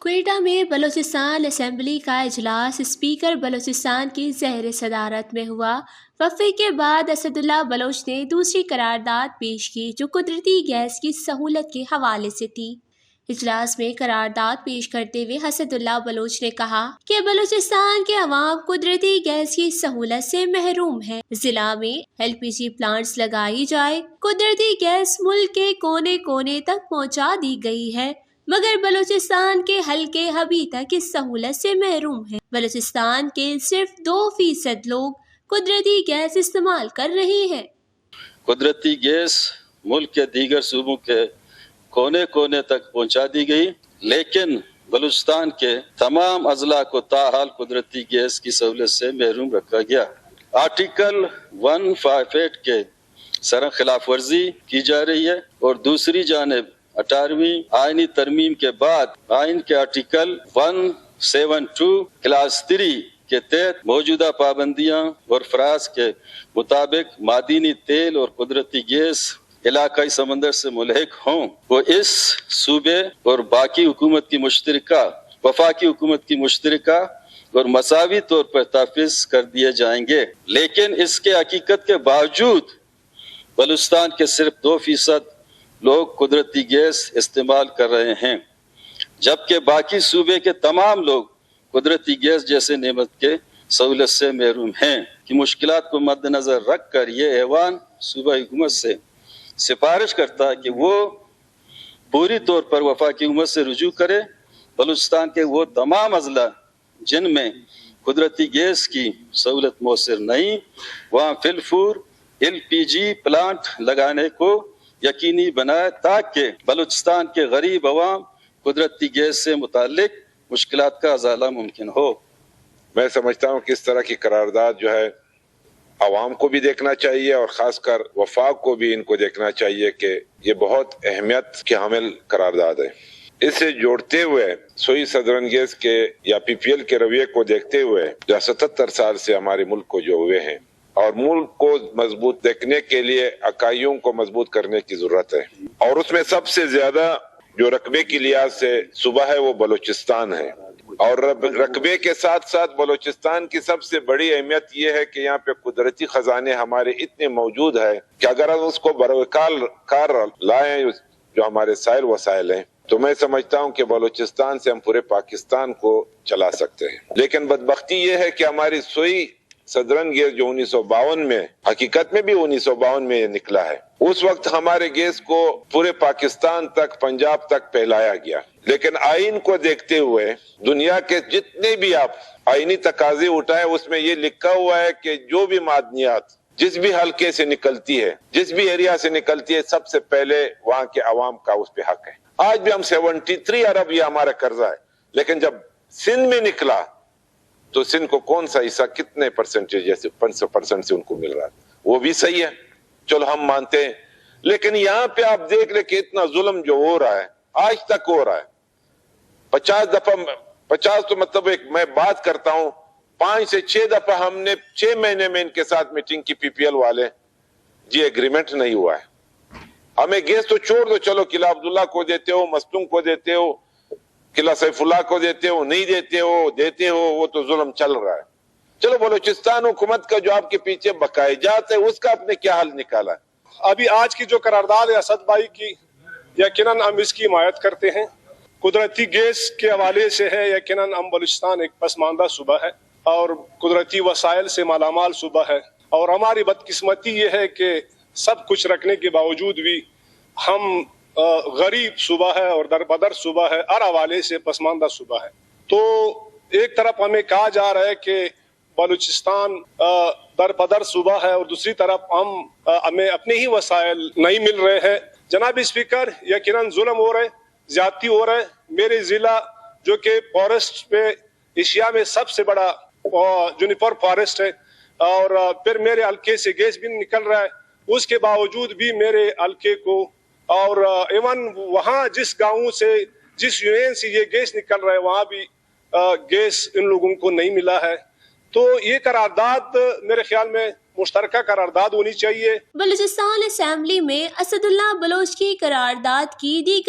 کوئٹہ میں بلوچستان اسمبلی کا اجلاس اسپیکر بلوچستان کی زہر صدارت میں ہوا۔ وقفے کے بعد اسد اللہ بلوچ نے دوسری قرارداد پیش کی جو قدرتی گیس کی سہولت کے حوالے سے تھی۔ اجلاس میں قرارداد پیش کرتے ہوئے اسد اللہ بلوچ نے کہا کہ بلوچستان کے عوام قدرتی گیس کی سہولت سے محروم ہیں۔ ضلع میں LPG پلانٹس لگائی جائے، قدرتی گیس ملک کے کونے کونے تک پہنچا دی گئی ہے، مگر بلوچستان کے حلقے ابھی تک اس سہولت سے محروم ہیں۔ بلوچستان کے صرف 2% لوگ قدرتی گیس استعمال کر رہے ہیں۔ قدرتی گیس ملک کے دیگر صوبوں کے کونے کونے تک پہنچا دی گئی، لیکن بلوچستان کے تمام اضلاع کو تاحال قدرتی گیس کی سہولت سے محروم رکھا گیا۔ آرٹیکل 158 کے سرغ خلاف ورزی کی جا رہی ہے اور دوسری جانب 18ویں آئینی ترمیم کے بعد آئین کے آرٹیکل 172 کلاس 3 کے تحت موجودہ پابندیاں اور فراز کے مطابق معدنی تیل اور قدرتی گیس علاقائی سمندر سے ملحق ہوں، وہ اس صوبے اور باقی حکومت کی مشترکہ وفاقی حکومت کی مشترکہ اور مساوی طور پر تحفظ کر دیے جائیں گے۔ لیکن اس کے حقیقت کے باوجود بلوچستان کے صرف 2% لوگ قدرتی گیس استعمال کر رہے ہیں، جبکہ باقی صوبے کے تمام لوگ قدرتی گیس جیسے نعمت کے سہولت سے محروم ہیں۔ کہ مشکلات کو مد نظر رکھ کر یہ ایوان صوبہ حکومت سے سفارش کرتا ہے کہ وہ پوری طور پر وفاقی حکومت سے رجوع کرے۔ بلوچستان کے وہ تمام اضلاع جن میں قدرتی گیس کی سہولت مؤثر نہیں، وہاں فی الفور LPG پلانٹ لگانے کو یقینی بنائے تاکہ بلوچستان کے غریب عوام قدرتی گیس سے متعلق مشکلات کا ازالہ ممکن ہو۔ میں سمجھتا ہوں کہ اس طرح کی قرارداد جو ہے عوام کو بھی دیکھنا چاہیے اور خاص کر وفاق کو بھی ان کو دیکھنا چاہیے کہ یہ بہت اہمیت کے حامل قرارداد ہے۔ اسے جوڑتے ہوئے سوئی صدرن گیس کے یا PPL کے رویے کو دیکھتے ہوئے جو 77 سال سے ہمارے ملک کو جو ہوئے ہیں اور ملک کو مضبوط دیکھنے کے لیے اکائیوں کو مضبوط کرنے کی ضرورت ہے، اور اس میں سب سے زیادہ جو رقبے کی لحاظ سے صوبہ ہے وہ بلوچستان ہے، اور رقبے کے ساتھ ساتھ بلوچستان کی سب سے بڑی اہمیت یہ ہے کہ یہاں پہ قدرتی خزانے ہمارے اتنے موجود ہیں کہ اگر ہم اس کو کار لائیں جو ہمارے سائل وسائل ہیں تو میں سمجھتا ہوں کہ بلوچستان سے ہم پورے پاکستان کو چلا سکتے ہیں۔ لیکن بدبختی یہ ہے کہ ہماری سوئی صدرن گیس جو 1952 میں حقیقت میں بھی 1952 میں نکلا ہے، اس وقت ہمارے گیس کو پورے پاکستان تک پنجاب تک پھیلایا گیا، لیکن آئین کو دیکھتے ہوئے دنیا کے جتنے بھی آپ آئینی تقاضے اٹھائے اس میں یہ لکھا ہوا ہے کہ جو بھی معدنیات جس بھی حلقے سے نکلتی ہے، جس بھی ایریا سے نکلتی ہے، سب سے پہلے وہاں کے عوام کا اس پہ حق ہے۔ آج بھی ہم 73 ارب یہ ہمارا قرضہ ہے، لیکن جب سندھ میں نکلا تو سندھ کو کون سا حصہ کتنے پرسنٹیج جیسے 5% سے ان کو مل رہا ہے، وہ بھی صحیح ہے، چلو ہم مانتے ہیں۔ لیکن یہاں پہ آپ دیکھ لیں کہ اتنا ظلم جو ہو رہا ہے آج تک ہو رہا ہے، 50 تو مطلب میں بات کرتا ہوں 5 سے 6 دفعہ ہم نے 6 مہینے میں ان کے ساتھ میٹنگ کی PPL والے، جی ایگریمنٹ نہیں ہوا ہے۔ ہمیں گیس تو چھوڑ دو، چلو قلعہ عبداللہ کو دیتے ہو، مستونگ کو دیتے ہو، قلعہ سیف اللہ کو دیتے ہو، نہیں دیتے ہو، وہ تو ظلم چل رہا ہے۔ چلو بلوچستان حکومت کا جو آپ کے پیچھے بقائے جات ہے اس کا آپ نے کیا حل نکالا ہے؟ ابھی آج کی جو قرارداد ہے اسد بھائی کی، یقیناً ہم اس کی حمایت کرتے ہیں۔ قدرتی گیس کے حوالے سے ہے، یقیناً ہم بلوچستان ایک پسماندہ صوبہ ہے اور قدرتی وسائل سے مالا مال صوبہ ہے، اور ہماری بدقسمتی یہ ہے کہ سب کچھ رکھنے کے باوجود بھی ہم غریب صوبہ ہے اور دربدر صوبہ ہے، ہر حوالے سے پسماندہ صوبہ ہے۔ تو ایک طرف ہمیں کہا جا رہا ہے کہ بلوچستان دربدر صوبہ ہے اور دوسری طرف ہمیں اپنے ہی وسائل نہیں مل رہے ہیں۔ جناب اسپیکر، یقیناً ظلم ہو رہے، زیادتی ہو رہے۔ میرے ضلع جو کہ فارسٹ پہ ایشیا میں سب سے بڑا جونیپر فارسٹ ہے، اور پھر میرے حلقے سے گیس بھی نکل رہا ہے، اس کے باوجود بھی میرے حلقے کو اور ایون وہاں جس گاؤں سے جس یونین سے یہ گیس نکل رہا ہے وہاں بھی گیس ان لوگوں کو نہیں ملا ہے۔ تو یہ قرارداد میرے خیال میں مشترکہ قرارداد ہونی چاہیے۔ بلوچستان اسمبلی میں اسد اللہ بلوچ کی قرارداد کی دیگر